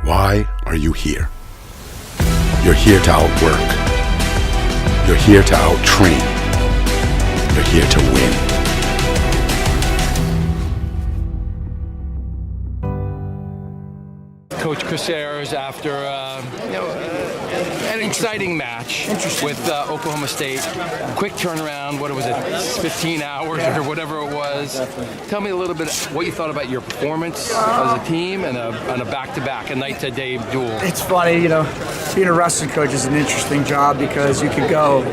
Why are you here? You're here to outwork. You're here to outtrain. You're here to win. Coach Chris Ayres after an exciting match with Oklahoma State. Quick turnaround, what was it, 15 hours or whatever it was. Tell me a little bit what you thought about your performance as a team and a back-to-back, a night-to-day duel. It's funny, being a wrestling coach is an interesting job because you can go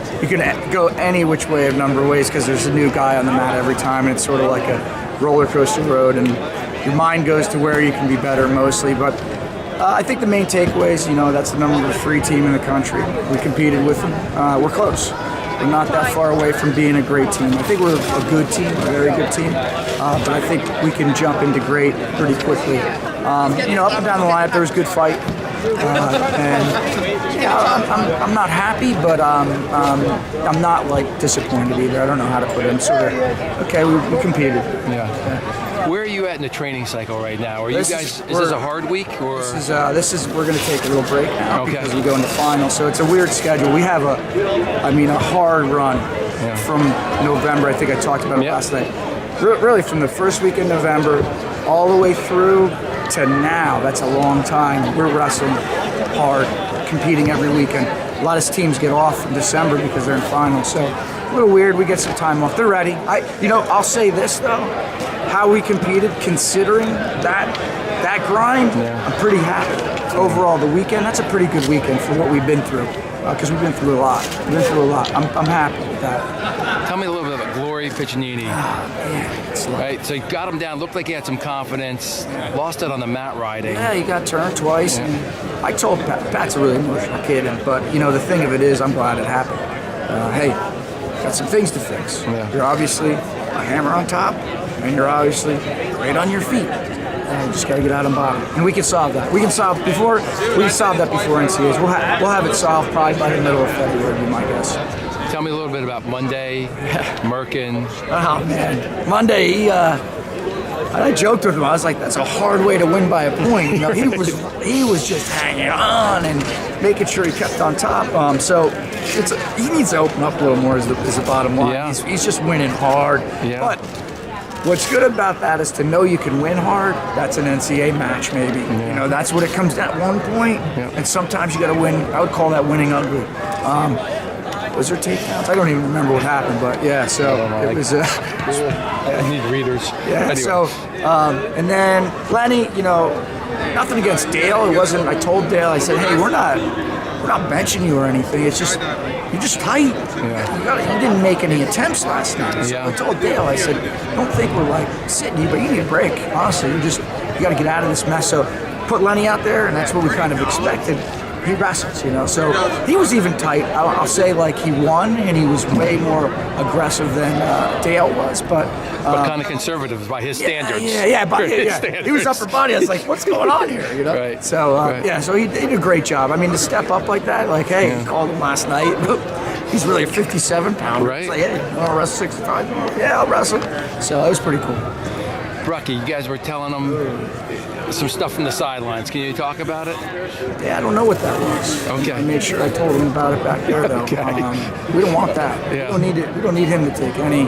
any which way, a number of ways, because there's a new guy on the mat every time, and it's sort of like a roller coaster road, and your mind goes to where you can be better mostly. But I think the main takeaways, that's the number 3 team in the country. We competed with them. We're close. We're not that far away from being a great team. I think we're a good team, a very good team. But I think we can jump into great pretty quickly. Up and down the lineup, there was a good fight. I'm not happy, but I'm not disappointed either. I don't know how to put it. I'm sort of okay. We competed. Yeah. Where are you at in the training cycle right now? Is this a hard week or? This is we're going to take a little break now because we go into finals. So it's a weird schedule. We have a hard run from November. I think I talked about it last night. Really, from the first week in November all the way through to now. That's a long time. We're wrestling hard, competing every weekend. A lot of teams get off in December because they're in finals. So a little weird. We get some time off. They're ready. I'll say this though. How we competed, considering that grind, I'm pretty happy. Overall, the weekend, that's a pretty good weekend for what we've been through, because we've been through a lot. I'm happy with that. Tell me a little bit about Glory Piccinini. Right, so you got him down. Looked like he had some confidence. Lost it on the mat riding. Yeah, he got turned twice. And I told Pat's a really emotional kid, but the thing of it is, I'm glad it happened. Hey, got some things to fix. Yeah. You're obviously a hammer on top. And you're obviously great on your feet. You just got to get out and bottom. And we can solve that. We can solve that before NCAAs. We'll have it solved probably by the middle of February, would be my guess. Tell me a little bit about Monday, Merkin. Oh, man. Monday, I joked with him. I was like, that's a hard way to win by a point. He was just hanging on and making sure he kept on top. So he needs to open up a little more is the bottom line. Yeah. He's just winning hard. Yeah. But what's good about that is to know you can win hard. That's an NCAA match, maybe. Yeah. That's what it comes down at one point. Yeah. And sometimes you got to win. I would call that winning ugly. Was there takedowns? I don't even remember what happened, but yeah. So it was. I need readers. Yeah. Anyway. So and then Lenny, nothing against Dale. It wasn't. I told Dale. I said, hey, we're not benching you or anything. It's just you're just tight. Yeah. You didn't make any attempts last night. So I told Dale, I said, don't think we're sitting you, but you need a break. Honestly, you got to get out of this mess. So put Lenny out there, and that's what we kind of expected. He wrestles, So he was even tight. I'll say he won, and he was way more aggressive than Dale was, but kind of conservative by his standards. Yeah. He was upper body. I was like, what's going on here? Right. So so he did a great job. I mean, to step up like that, he called him last night. He's really a 57-pounder. Right. It's like, hey, you want to wrestle 65? Yeah, I'll wrestle. So it was pretty cool. Brucky, you guys were telling him some stuff from the sidelines. Can you talk about it? Yeah, I don't know what that was. Okay. I made sure I told him about it back there, though. Okay. We don't want that. Yeah. We don't need him to take any.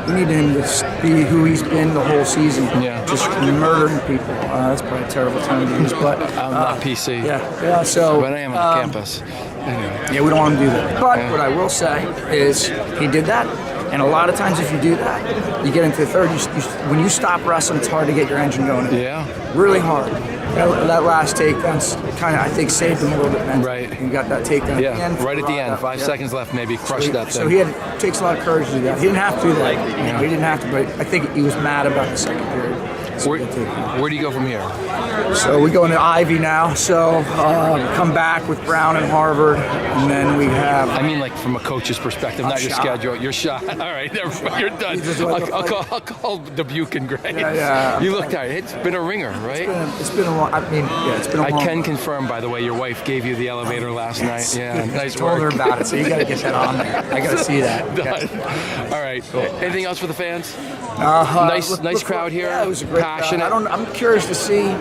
We need him to be who he's been the whole season. Yeah. Just murdering people. That's probably a terrible term to use, but I'm not PC. Yeah. So. But I am on campus. Anyway. Yeah, we don't want him to do that. But what I will say is he did that. And a lot of times if you do that, you get into the third, when you stop wrestling, it's hard to get your engine going again. Yeah. Really hard. That last takedown's kind of, I think, saved him a little bit mentally. Right. You got that takedown at the end. Right at the end. 5 seconds left, maybe. Crushed that thing. So it takes a lot of courage to do that. He didn't have to do that. He didn't have to, but I think he was mad about the second period. Where do you go from here? So we go into Ivy now. So come back with Brown and Harvard, and then we have. I mean, from a coach's perspective, not your schedule. You're shot. All right, you're done. I'll call Dubuque and Gray. Yeah. You look tired. It's been a ringer, right? It's been a long. It's been a long. I can confirm, by the way, your wife gave you the elevator last night. Yeah, nice I told work. her about it, so you got to get that on there. I got to see that. Done. All right. Cool. Anything else for the fans? Nice crowd here. Yeah, it was a great passionate. I'm curious to see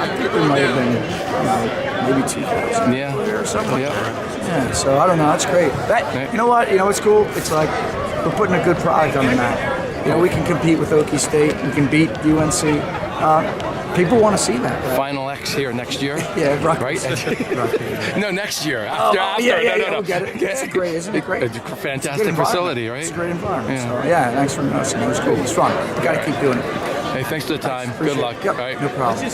I think there might have been, maybe 2,000 or something like that. Yeah, so I don't know. That's great. You know what? You know what's cool? It's like we're putting a good product on the map. You know, we can compete with Okie State. We can beat UNC. People want to see that. Right? Final X here next year. Yeah, right. No, next year. After. No. Get it. It's great, isn't it? Great. It's a fantastic facility, right? It's a great environment. So, thanks for noticing. It was cool. It was fun. We got to keep doing it. Hey, thanks for the time. Good luck. Yep. All right. No problem.